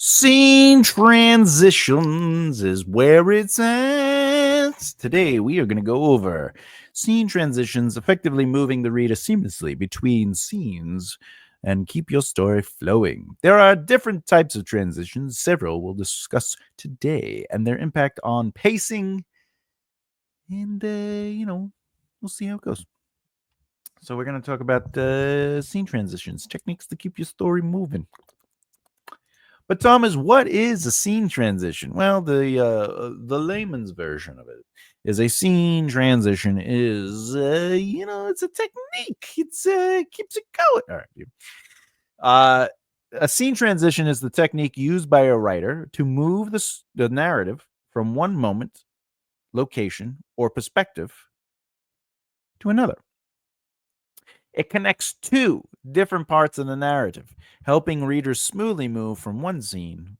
Scene transitions is where it's at. Today, we are going to go over scene transitions, effectively moving the reader seamlessly between scenes and keep your story flowing. There are different types of transitions, several we'll discuss today, and their impact on pacing. And, we'll see how it goes. So, we're going to talk about scene transitions, techniques to keep your story moving. But Thomas, what is a scene transition? Well, the layman's version of it is a scene transition is it's a technique. It's keeps it going. All right. A scene transition is the technique used by a writer to move the narrative from one moment, location, or perspective to another. It connects two different parts of the narrative, helping readers smoothly move from one scene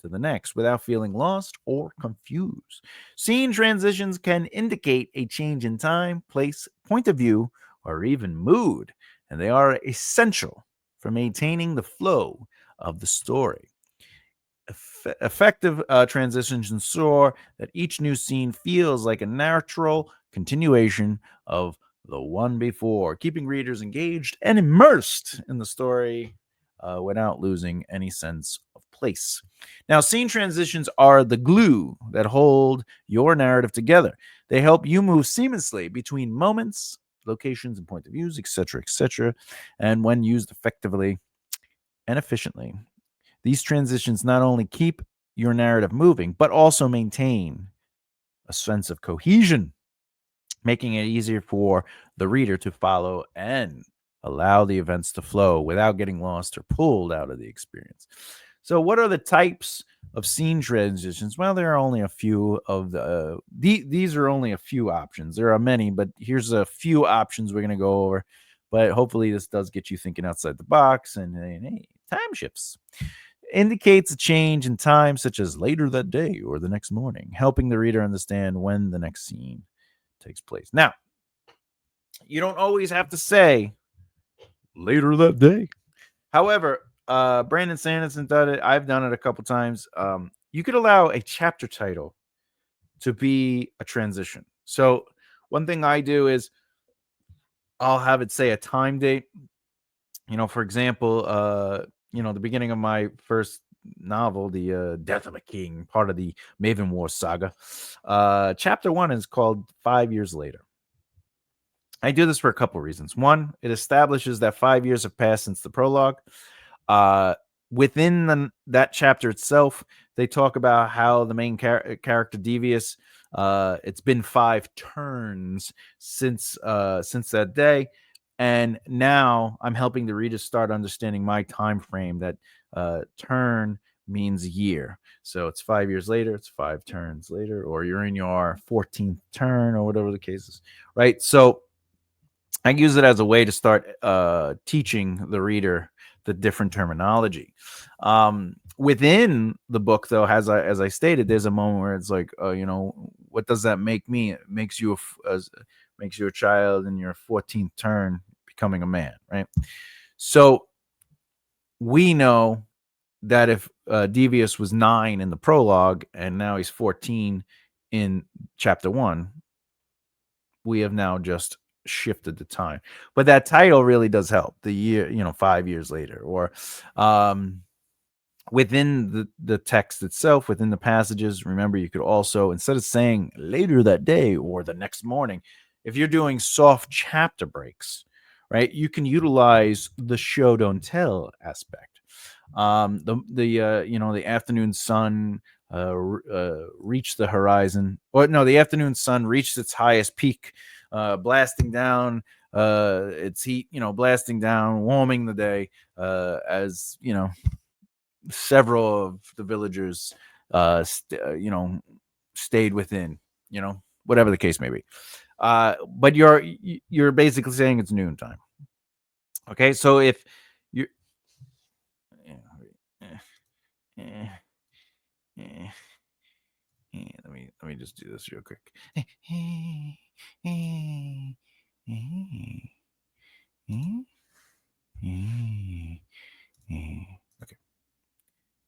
to the next without feeling lost or confused. Scene transitions can indicate a change in time, place, point of view, or even mood, and they are essential for maintaining the flow of the story. Effective transitions ensure that each new scene feels like a natural continuation of the one before, keeping readers engaged and immersed in the story without losing any sense of place. Now, scene transitions are the glue that hold your narrative together. They help you move seamlessly between moments, locations, and point of views, etc., etc. And when used effectively and efficiently, these transitions not only keep your narrative moving, but also maintain a sense of cohesion, making it easier for the reader to follow and allow the events to flow without getting lost or pulled out of the experience. So, what are the types of scene transitions? Well, there are only a few of these are only a few options. There are many, but here's a few options we're going to go over. But hopefully, this does get you thinking outside the box and hey, time shifts indicates a change in time, such as later that day or the next morning, helping the reader understand when the next scene takes place. Now, you don't always have to say later that day. However, Brandon Sanderson did it. I've done it a couple times. You could allow a chapter title to be a transition. So, one thing I do is I'll have it say a time date. For example, the beginning of my first novel, the Death of a King, part of the Maven War saga. Chapter 1 is called 5 Years Later. I do this for a couple reasons. One, it establishes that 5 years have passed since the prologue. Uh, within that chapter itself, they talk about how the main character Devious, it's been 5 turns since that day, and now I'm helping the reader start understanding my time frame. That turn means year, so it's 5 years later, it's 5 turns later, or you're in your 14th turn, or whatever the case is, right? So I use it as a way to start teaching the reader the different terminology. Within the book, though, as I stated, there's a moment where it's like, what does that make me? It makes you makes you a child in your 14th turn, becoming a man, right? So we know that if Devious was 9 in the prologue and now he's 14 in chapter 1, we have now just shifted the time. But that title really does help. The year, 5 years later, or within the text itself, within the passages. Remember, you could also, instead of saying later that day or the next morning, if you're doing soft chapter breaks, right, you can utilize the show don't tell aspect. The afternoon sun reached the horizon, or no, the afternoon sun reached its highest peak, blasting down its heat, blasting down, warming the day, as several of the villagers stayed within, whatever the case may be. But you're basically saying it's noontime. Okay, so if you let me just do this real quick. Okay.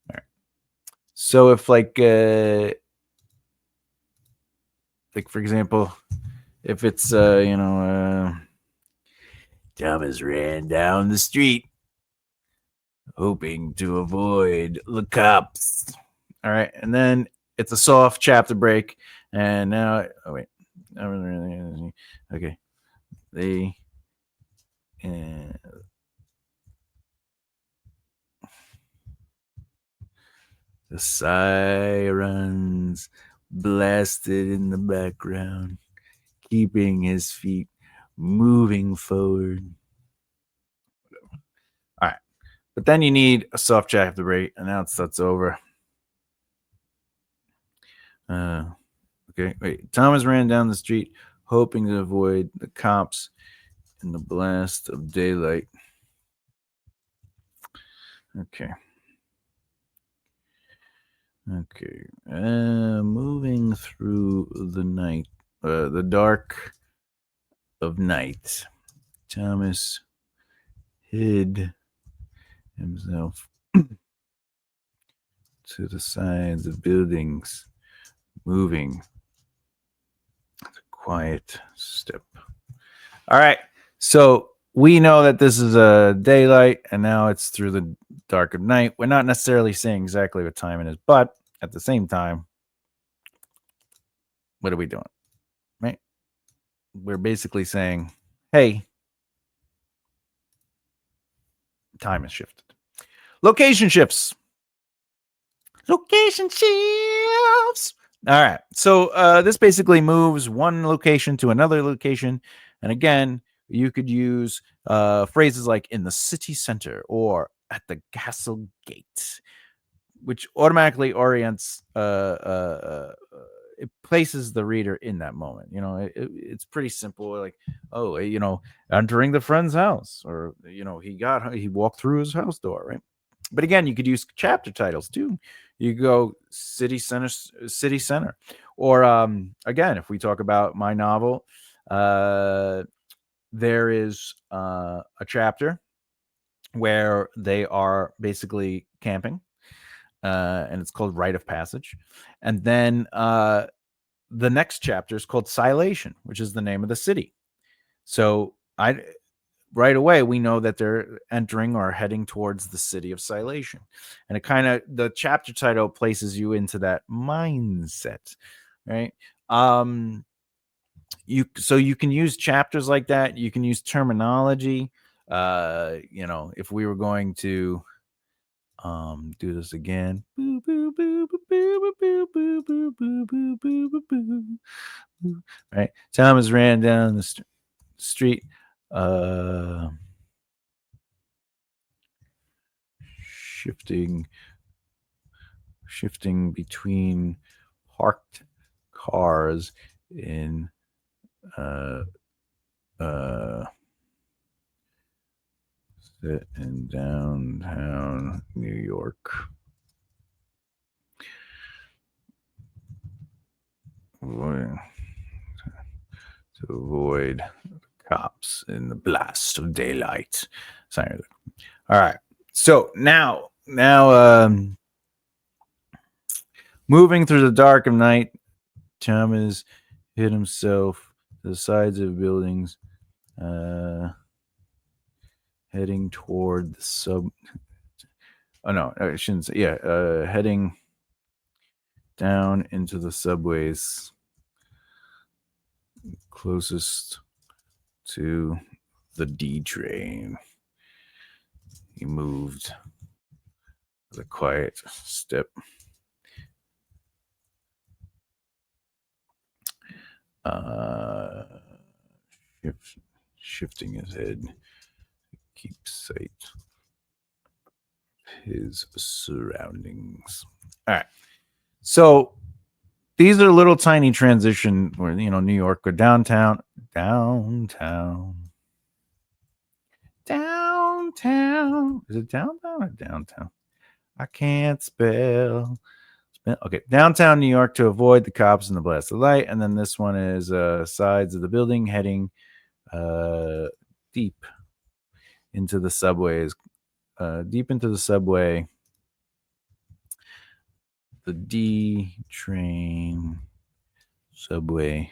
All right. So if like for example, if it's Thomas ran down the street hoping to avoid the cops. All right, and then it's a soft chapter break, and now wait, okay, they uh, the sirens blasted in the background, keeping his feet moving forward. All right, but then you need a soft chapter break, and now that's over. Okay, wait. Thomas ran down the street, hoping to avoid the cops in the blast of daylight. Okay. Okay. Moving through the night, the dark of night, Thomas hid himself to the sides of buildings, moving with a quiet step. All right. So we know that this is a daylight and now it's through the dark of night. We're not necessarily saying exactly what time it is, but at the same time, what are we doing? Right? We're basically saying, hey, time has shifted. Location shifts. Location shifts. All right. So this basically moves one location to another location. And again, you could use phrases like in the city center or at the castle gate, which automatically orients it places the reader in that moment. It's pretty simple. Like, oh, entering the friend's house, or he walked through his house door, right? But again, you could use chapter titles too. You go city center, or again, if we talk about my novel, there is a chapter where they are basically camping, and it's called Rite of Passage. And then the next chapter is called Silation, which is the name of the city. So right away we know that they're entering or heading towards the city of Silation, and the chapter title places you into that mindset, right? You can use chapters like that. You can use terminology. If we were going to do this again. Right. Thomas ran down the street. Shifting between parked cars in in downtown New York. To avoid cops in the blast of daylight. Sorry. All right. So now, moving through the dark of night, Thomas hid himself to the sides of buildings, heading toward the sub. Oh no, I shouldn't say. Yeah, heading down into the subways closest to the D train. He moved with a quiet step. Shifting his head to keep sight of his surroundings. All right. So these are little tiny transition where, New York or downtown. Is it downtown or downtown? I can't spell. Okay, downtown New York to avoid the cops and the blast of light. And then this one is sides of the building heading deep into the subways. Deep into the subway the D train, subway.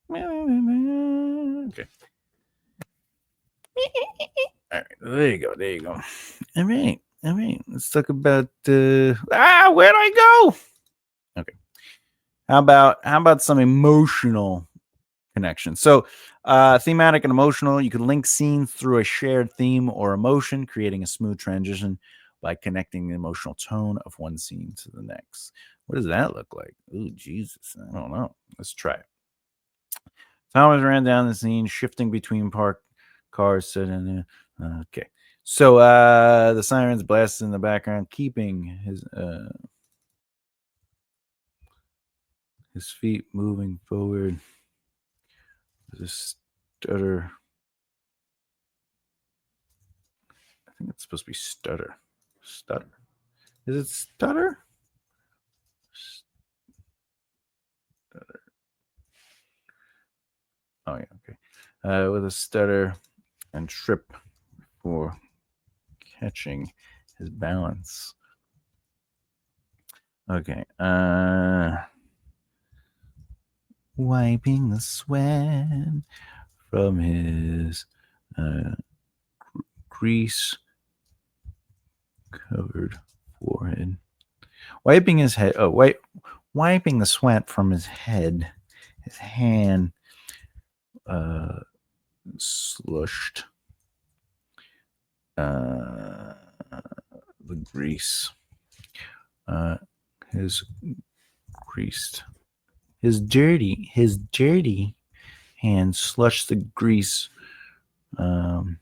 Okay. All right. There you go. There you go. All right. All right. Let's talk about where'd I go? Okay. How about some emotional connection? So thematic and emotional, you can link scenes through a shared theme or emotion, creating a smooth transition by connecting the emotional tone of one scene to the next. What does that look like? Oh, Jesus. I don't know. Let's try it. Thomas ran down the scene, shifting between parked cars. Sitting there. Okay. So the sirens blasted in the background, keeping his feet moving forward. There's a stutter. I think it's supposed to be stutter. Stutter. Is it stutter? Stutter. Oh, yeah. Okay. With a stutter and trip for catching his balance. Okay. Wiping the sweat from his grease covered forehead. Wiping his head. Oh, wiping the sweat from his head. His hand slushed the grease. His greased. His dirty hand slushed the grease onto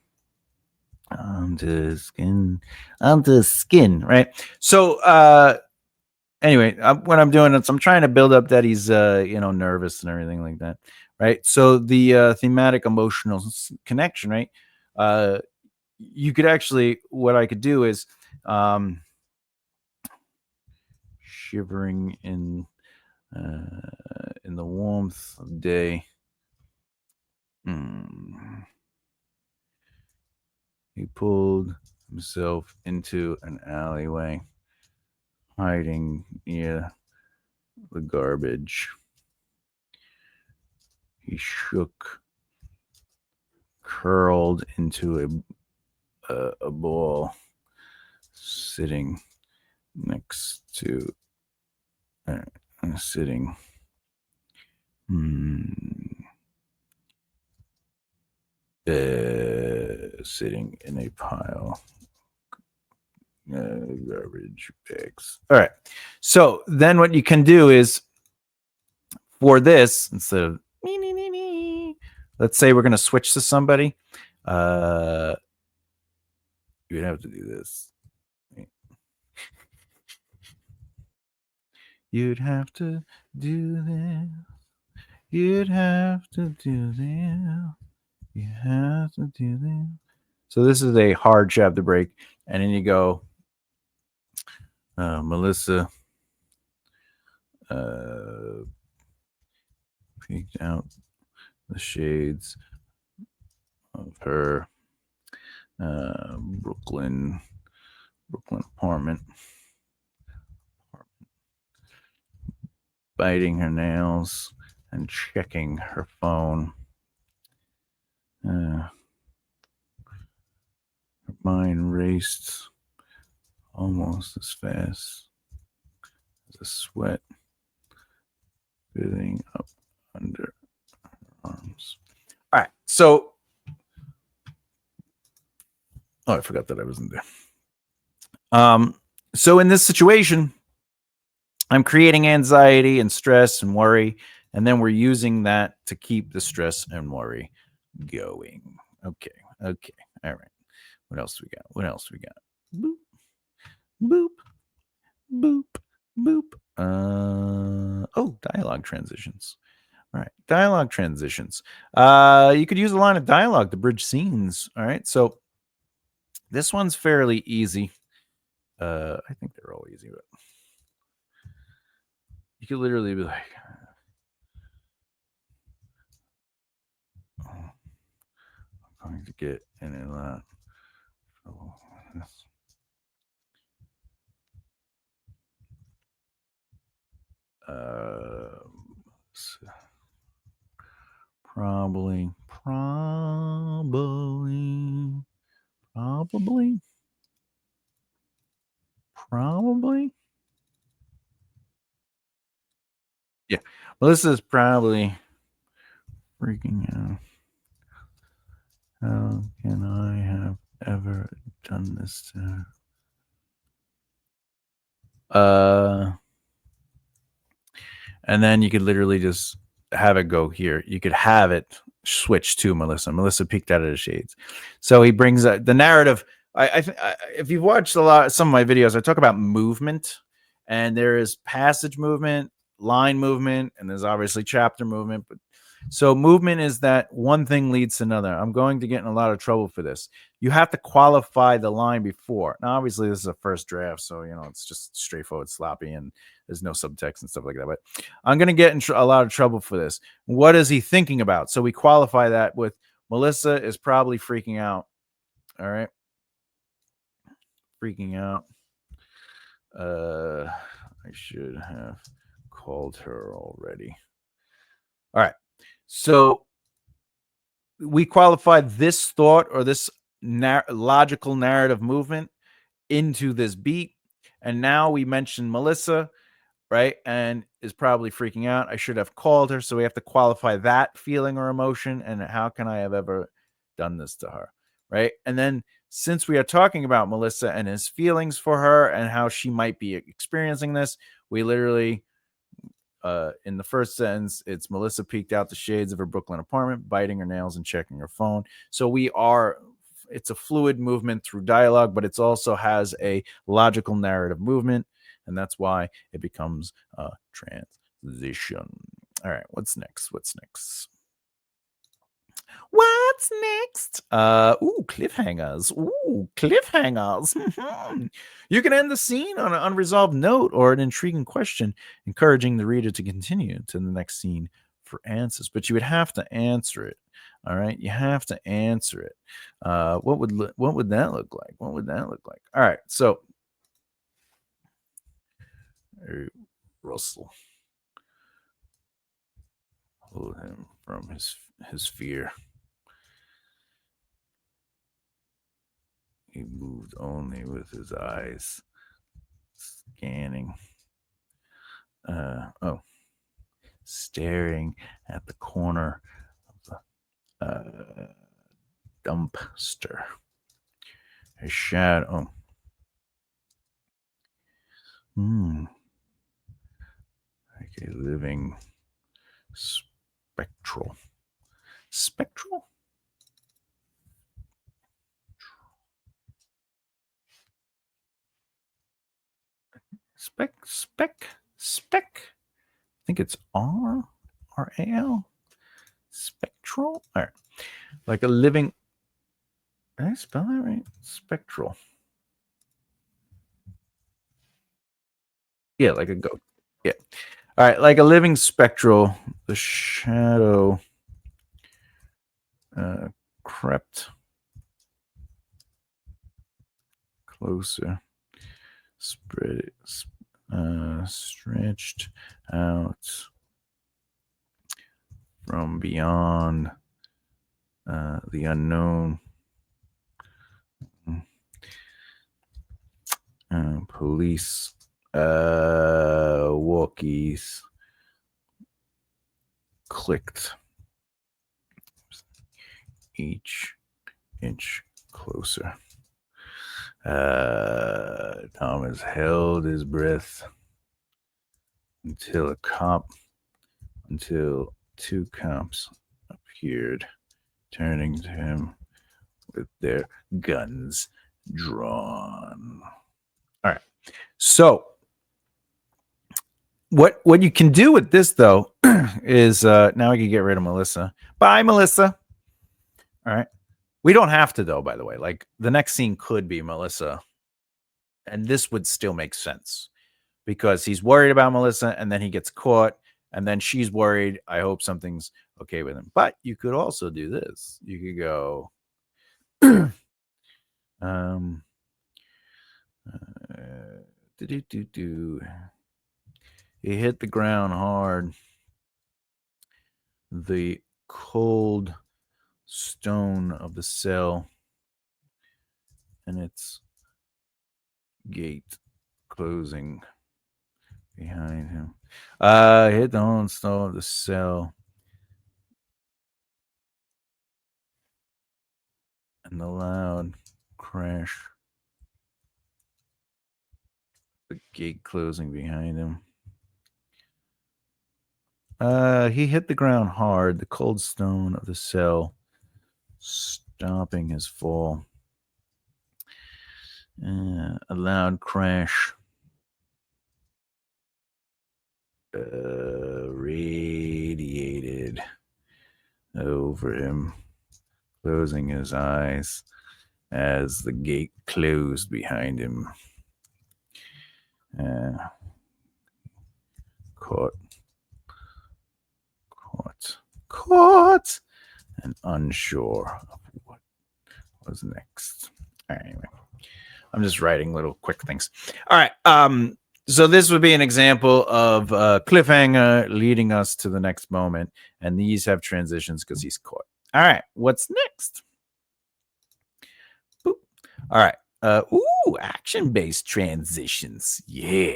his skin, right? So anyway, what I'm doing is I'm trying to build up that he's nervous and everything like that, right? So the thematic emotional connection, right? You could actually, what I could do is shivering in the warmth of day. He pulled himself into an alleyway, hiding near the garbage. He shook, curled into a ball, sitting next to sitting. Sitting in a pile garbage bags. All right. So then what you can do is for this, instead of let's say we're going to switch to somebody, you'd have to do this. You'd have to do this. You'd have to do this. You have to do this. So this is a hard jab to break. And then you go, Melissa peeked out the shades of her Brooklyn apartment, biting her nails and checking her phone. Her mind raced almost as fast as the sweat building up under her arms. All right, so I forgot that I wasn't there. So in this situation, I'm creating anxiety and stress and worry, and then we're using that to keep the stress and worry going. Okay. All right. What else we got? Boop, boop, boop, boop. Dialogue transitions. All right, dialogue transitions. You could use a line of dialogue to bridge scenes. All right, so this one's fairly easy. I think they're all easy, but you could literally be like, I'm going to get in a lot. Probably, probably, probably, probably. Yeah, Melissa's probably freaking out. How can I have ever done this to her? And then you could literally just have it go here. You could have it switch to Melissa. Melissa peeked out of the shades. So he brings the narrative. If you've watched some of my videos, I talk about movement, and there is passage movement, line movement, and there's obviously chapter movement. But so movement is that one thing leads to another. I'm going to get in a lot of trouble for this. You have to qualify the line before. Now, obviously, this is a first draft, so it's just straightforward, sloppy, and there's no subtext and stuff like that. But I'm going to get in a lot of trouble for this. What is he thinking about? So we qualify that with Melissa is probably freaking out. All right. Freaking out. I should have called her already. All right. So we qualified this thought or this logical narrative movement into this beat. And now we mentioned Melissa, right? And is probably freaking out. I should have called her. So we have to qualify that feeling or emotion. And how can I have ever done this to her? Right. And then since we are talking about Melissa and his feelings for her and how she might be experiencing this, we literally, in the first sentence, it's Melissa peeked out the shades of her Brooklyn apartment, biting her nails and checking her phone. So it's a fluid movement through dialogue, but it also has a logical narrative movement. And that's why it becomes a transition. All right, what's next? What's next? Cliffhangers. Ooh, cliffhangers. You can end the scene on an unresolved note or an intriguing question, encouraging the reader to continue to the next scene for answers. But you would have to answer it. All right, you have to answer it. What would that look like? What would that look like? All right, so Russell, hold him from his fear. He moved only with his eyes, scanning. Staring at the corner of the dumpster. A shadow. Like a living spectral. Spectral? Spec. I think it's R-A-L. Spectral? All right. Like a living. Did I spell that right? Spectral. Yeah, like a goat. Yeah. All right. Like a living spectral, the shadow crept closer, stretched out from beyond the unknown. Police walkies clicked each inch closer. Thomas held his breath until two cops appeared, turning to him with their guns drawn. All right. So what you can do with this though is now I can get rid of Melissa. Bye, Melissa. All right. We don't have to though, by the way. Like the next scene could be Melissa, and this would still make sense because he's worried about Melissa and then he gets caught and then she's worried. I hope something's okay with him. But you could also do this. You could go He hit the ground hard. The cold stone of the cell and its gate closing behind him. Hit the whole stone of the cell and the loud crash. The gate closing behind him. He hit the ground hard, the cold stone of the cell stopping his fall. A loud crash radiated over him, closing his eyes as the gate closed behind him. Caught, and unsure of what was next. All right, anyway, I'm just writing little quick things. All right. So this would be an example of cliffhanger leading us to the next moment, and these have transitions because he's caught. All right, what's next? Boop. All right. Action-based transitions. Yeah.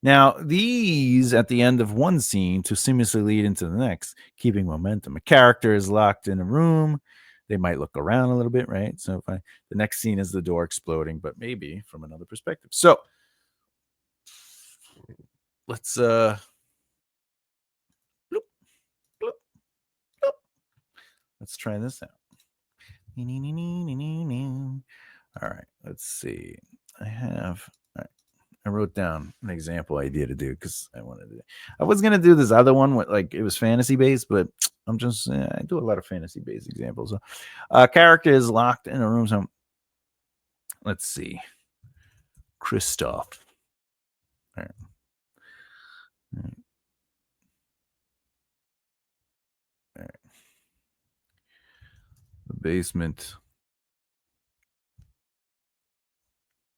Now, these at the end of one scene to seamlessly lead into the next, keeping momentum. A character is locked in a room. They might look around a little bit, right? So the next scene is the door exploding, but maybe from another perspective. So let's bloop, bloop, bloop. Let's try this out. All right, let's see. I wrote down an example idea to do because I was gonna do this other one with like it was fantasy based, but I'm just I do a lot of fantasy based examples. So, character is locked in a room. So let's see, Christoph. All right. All right. All right. The basement.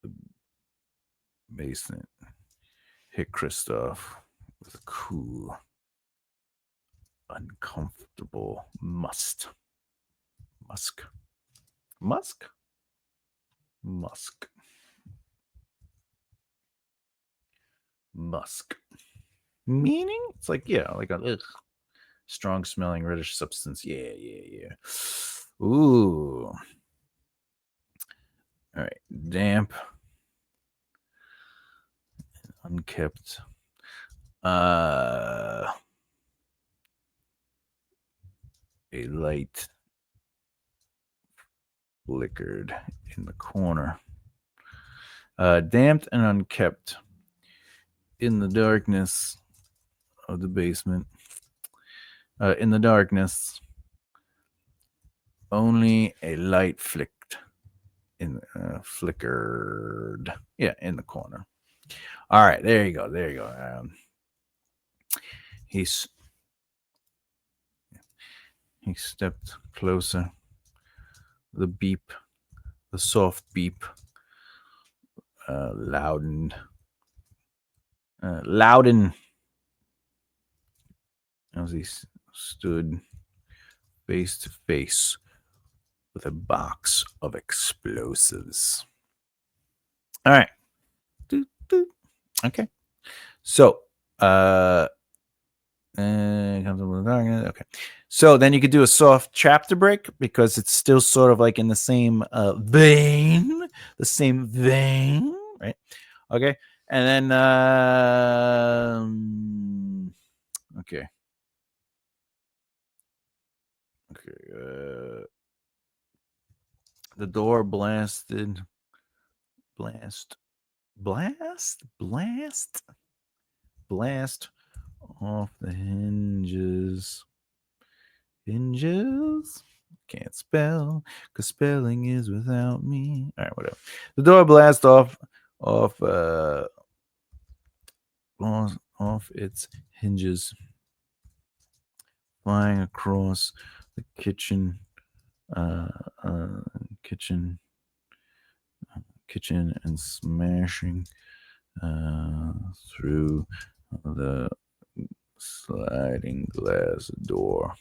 The basement hit Christoph with a cool, uncomfortable Musk. Meaning it's like like a strong smelling reddish substance. Yeah. Ooh. All right. Damp. Unkept. A light flickered in the corner. Damped and unkept in the darkness of the basement. In the darkness, only a light flickered. Yeah, in the corner. All right, there you go. He stepped closer. The soft beep, loudened as he stood face to face with a box of explosives. All right. Okay. So, okay. So then you could do a soft chapter break because it's still sort of like in the same vein, right? Okay. And then, okay. The door blast off the hinges. Can't spell because spelling is without me. All right, whatever. The door blast off its hinges, flying across the kitchen and smashing through the sliding glass door.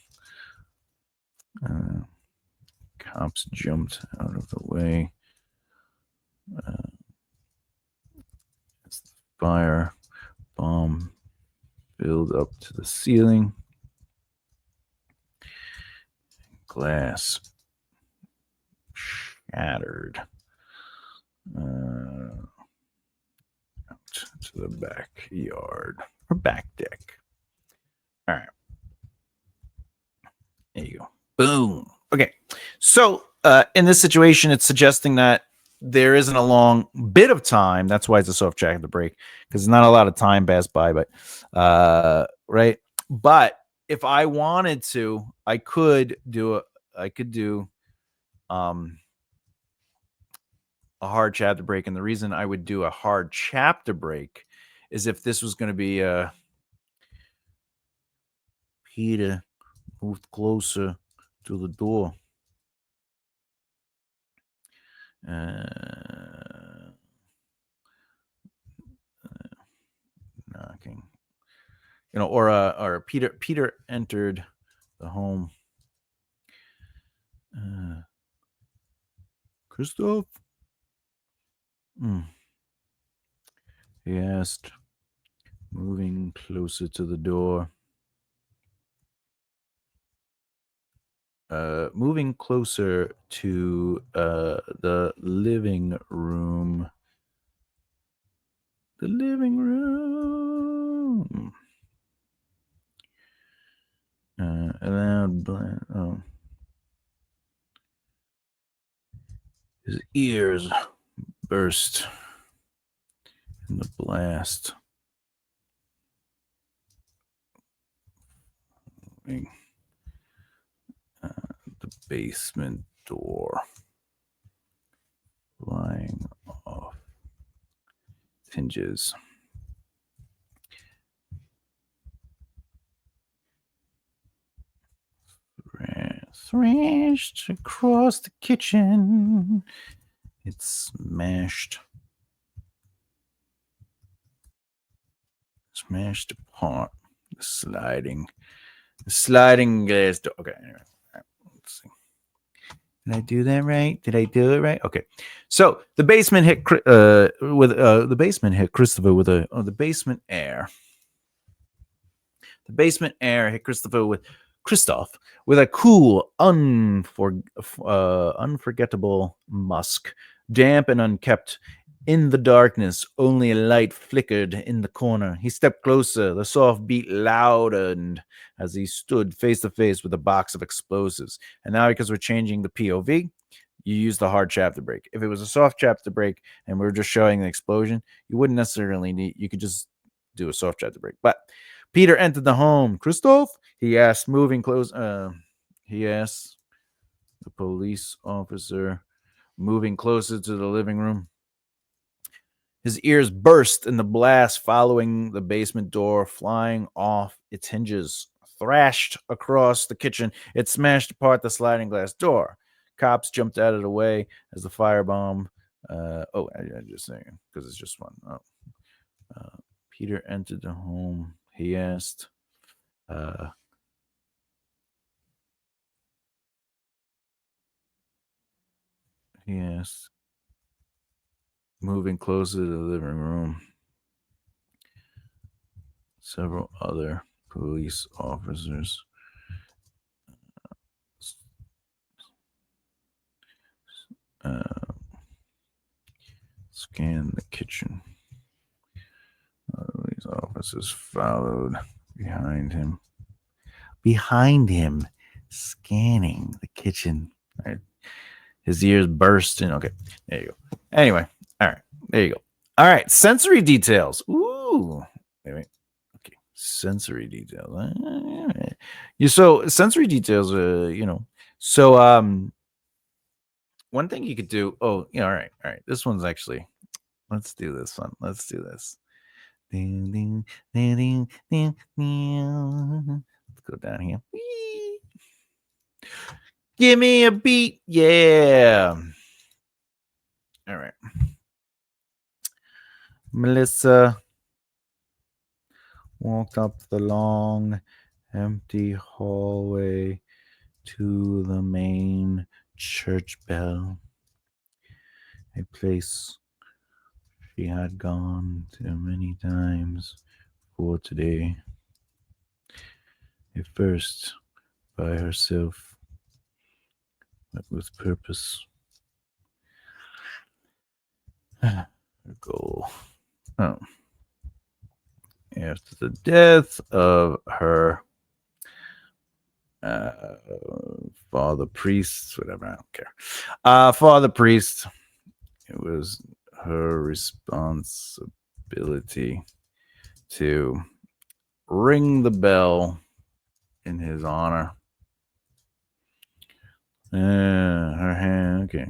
Cops jumped out of the way. As the fire bomb filled up to the ceiling. Glass shattered out to the backyard or back deck. All right. There you go. Boom. Okay. So in this situation, it's suggesting that there isn't a long bit of time. That's why it's a soft jack to break, because not a lot of time passed by. But right. But if I wanted to, I could do um a hard chapter break. And the reason I would do a hard chapter break is if this was going to be Peter moved closer to the door. Knocking, or Peter entered the home. Christoph? He asked, moving closer to the door. Moving closer to the living room. The living room. His ears burst in the blast. The basement door flying off hinges. Thrashed across the kitchen. It smashed apart. The sliding glass door. Okay, anyway. All right, let's see. Did I do that right? Did I do it right? Okay. So the basement hit Christopher with the basement air. The basement air hit Christoph with a cool, unforgettable musk, damp and unkept. In the darkness, only a light flickered in the corner. He stepped closer. The soft beat loudened as he stood face to face with a box of explosives. And now, because we're changing the POV, you use the hard chapter break. If it was a soft chapter break and we're just showing the explosion, you wouldn't necessarily need. You could just do a soft chapter break. But Peter entered the home. Christoph? He asked, moving close. He asked the police officer, moving closer to the living room. His ears burst in the blast following the basement door flying off its hinges. Thrashed across the kitchen, it smashed apart the sliding glass door. Cops jumped out of the way as the firebomb. I just saying because it's just one. Peter entered the home. He asked. He asked, moving closer to the living room. Several other police officers scanned the kitchen. These officers followed behind him, scanning the kitchen. Right. His ears burst in. Okay, there you go. Anyway, all right, there you go. All right, sensory details. Ooh, wait. Okay, sensory details. So sensory details. So one thing you could do. Oh, yeah. All right. This one's actually. Let's do this one. Let's do this. Ding, ding, ding, ding, ding, ding. Let's go down here. Give me a beat. Yeah. All right. Melissa walked up the long, empty hallway to the main church bell, a place she had gone to many times for today. At first, by herself, but with purpose. Her goal. Oh. After the death of her uh, father priest, whatever, I don't care. Father priest, it was her responsibility to ring the bell in his honor. Her hand, okay.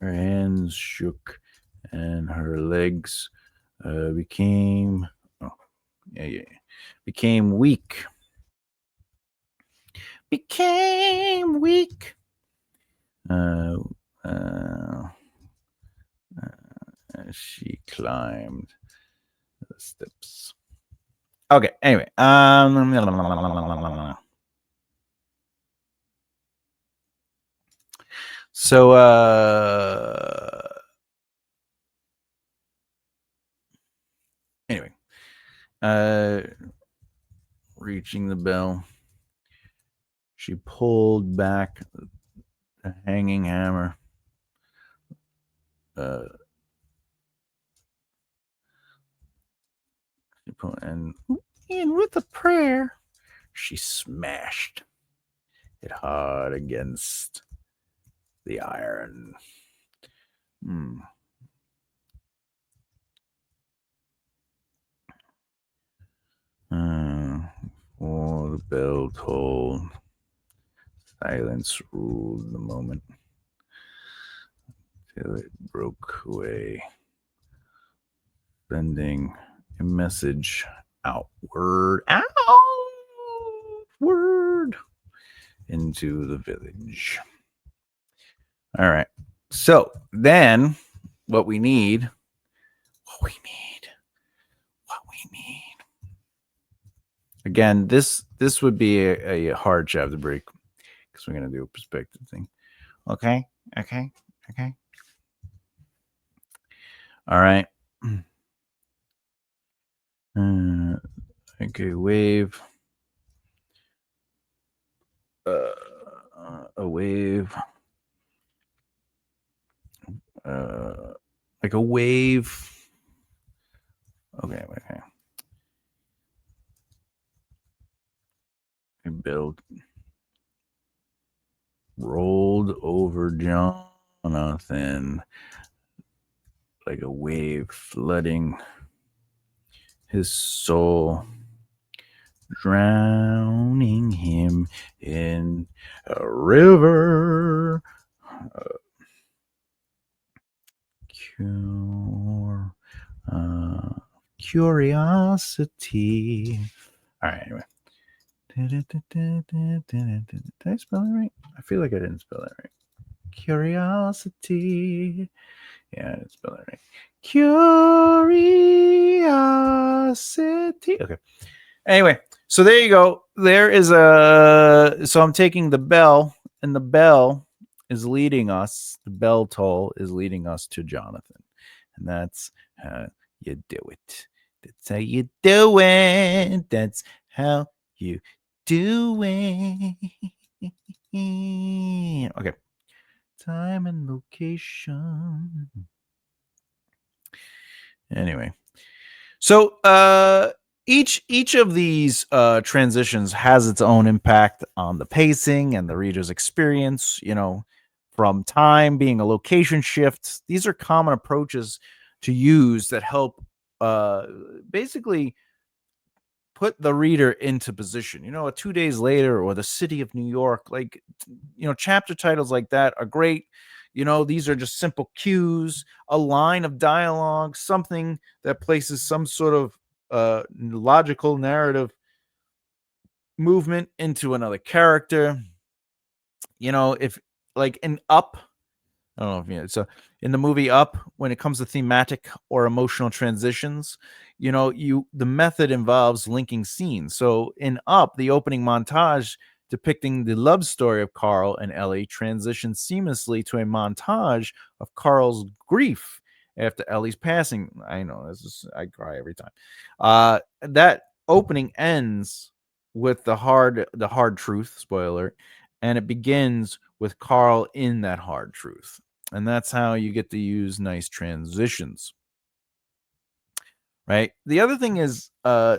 Her hands shook and her legs became, oh, yeah, became weak. Became weak. Uh, uh, she climbed the steps. Okay, anyway. So, anyway, uh, reaching the bell, she pulled back the hanging hammer. And with a prayer, she smashed it hard against the iron. Before the bell tolled, silence ruled the moment till it broke away, sending a message outward into the village. All right. So then what we need. Again, this would be a hard chapter break because we're gonna do a perspective thing. Okay. All right. Okay, wave. A wave. Like a wave. Okay. Build rolled over Jonathan like a wave flooding his soul, drowning him in a river. Curiosity. All right, anyway. Did I spell it right? I feel like I didn't spell it right. Curiosity. Yeah, I didn't spell it right. Curiosity. Okay. Anyway, so there you go. There is so I'm taking the bell, and the bell is leading us, the bell toll is leading us to Jonathan. And that's how you do it. That's how you do it. That's how you do it. Okay. Time and location. Anyway. So each of these transitions has its own impact on the pacing and the reader's experience, from time being a location shift. These are common approaches to use that help basically put the reader into position. 2 days later, or the city of New York, like, chapter titles like that are great. These are just simple cues, a line of dialogue, something that places some sort of logical narrative movement into another character. If like in Up, I don't know if you know. So in the movie Up, when it comes to thematic or emotional transitions, the method involves linking scenes. So in Up, the opening montage depicting the love story of Carl and Ellie transitions seamlessly to a montage of Carl's grief after Ellie's passing. I know I cry every time. That opening ends with the hard truth, spoiler, and it begins with Carl in that hard truth. And that's how you get to use nice transitions, right? The other thing is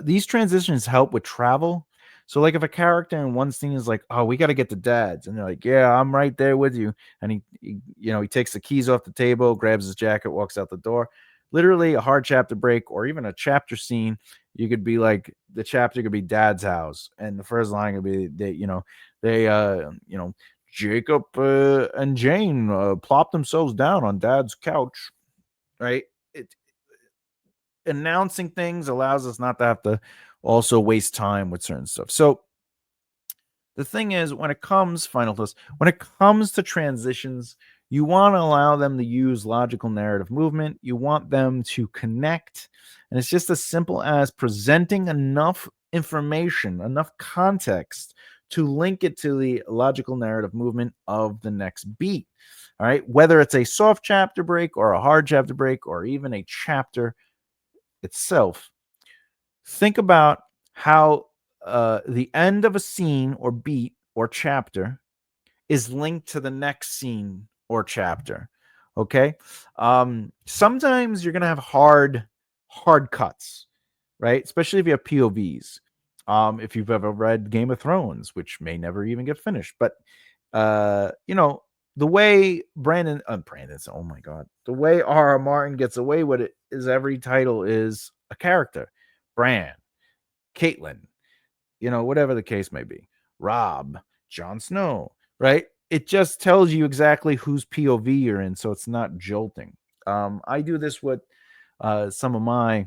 these transitions help with travel. So like if a character in one scene is like, "Oh, we got to get to dad's," and they're like, "Yeah, I'm right there with you," and he takes the keys off the table, grabs his jacket, walks out the door. Literally a hard chapter break or even a chapter scene, you could be like, the chapter could be dad's house, and the first line could be they Jacob and Jane plopped themselves down on dad's couch, right? It Announcing things allows us not to have to also waste time with certain stuff. So the thing is, when it comes to transitions, you want to allow them to use logical narrative movement. You want them to connect. And it's just as simple as presenting enough information, enough context to link it to the logical narrative movement of the next beat. All right. Whether it's a soft chapter break or a hard chapter break or even a chapter itself, think about how the end of a scene or beat or chapter is linked to the next scene or chapter. Okay. Sometimes you're gonna have hard cuts, right? Especially if you have POVs. If you've ever read Game of Thrones, which may never even get finished, but uh, you know, the way Brandon's, oh my god, the way R.R. Martin gets away with it is every title is a character. Bran, Caitlin, whatever the case may be. Rob, Jon Snow, right? It just tells you exactly whose POV you're in, so it's not jolting. I do this with some of my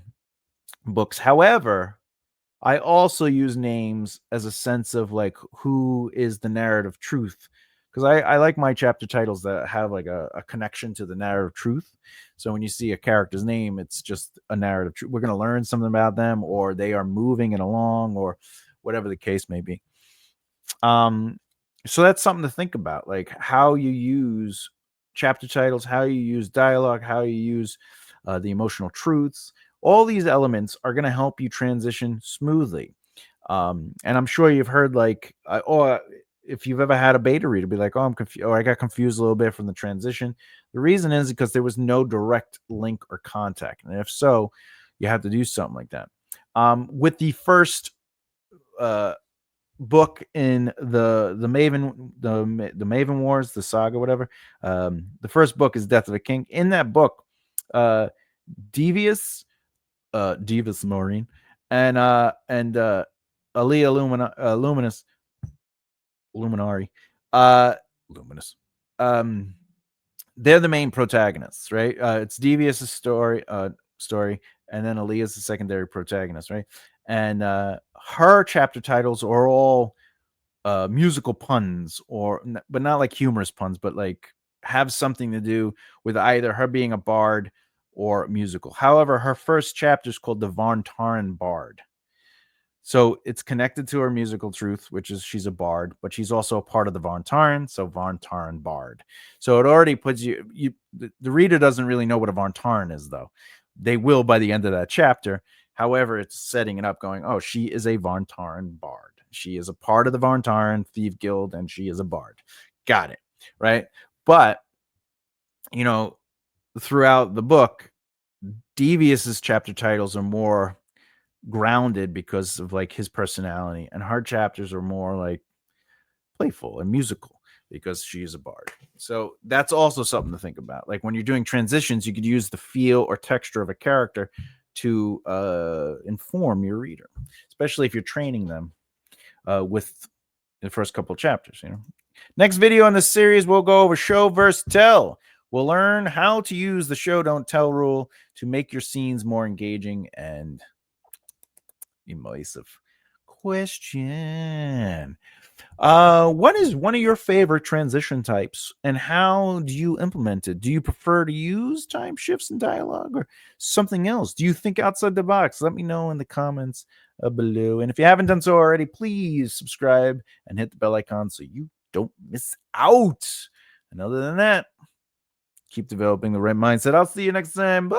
books. However, I also use names as a sense of like who is the narrative truth. Because I like my chapter titles that have like a connection to the narrative truth. So when you see a character's name, it's just a narrative truth. We're going to learn something about them, or they are moving it along, or whatever the case may be. Um, so that's something to think about, like how you use chapter titles, how you use dialogue, how you use the emotional truths. All these elements are going to help you transition smoothly. And I'm sure you've heard like, or if you've ever had a beta reader be like, "Oh, I'm confused," or "I got confused a little bit from the transition." The reason is because there was no direct link or contact, and if so, you have to do something like that. With the first uh, book in the Maven Wars, the saga, whatever. The first book is Death of a King. In that book, uh, Devious, Divus Maureen, and Aaliyah Luminous, Luminari, uh, Luminous. Um, they're the main protagonists, right? It's Devious's story, and then Aaliyah's the secondary protagonist, right? And her chapter titles are all musical puns, but not like humorous puns, but like have something to do with either her being a bard or musical. However, her first chapter is called the Von Tarn Bard. So it's connected to her musical truth, which is she's a bard, but she's also a part of the Von Tarn, so Von Tarn Bard. So it already puts the reader doesn't really know what a Von Tarn is, though. They will by the end of that chapter. However, it's setting it up going, oh, she is a Von Tarn Bard. She is a part of the Von Tarn Thief Guild, and she is a bard. Got it, right? But, you know, throughout the book, Devious's chapter titles are more grounded because of like his personality, and her chapters are more like playful and musical because she is a bard. So that's also something to think about. Like when you're doing transitions, you could use the feel or texture of a character to inform your reader, especially if you're training them with the first couple of chapters. Next video in this series, we'll go over show versus tell. We'll learn how to use the show don't tell rule to make your scenes more engaging and immersive. Question: What is one of your favorite transition types, and how do you implement it? Do you prefer to use time shifts in dialogue or something else? Do you think outside the box? Let me know in the comments below. And if you haven't done so already, please subscribe and hit the bell icon so you don't miss out. And other than that, keep developing the right mindset. I'll see you next time. Bye.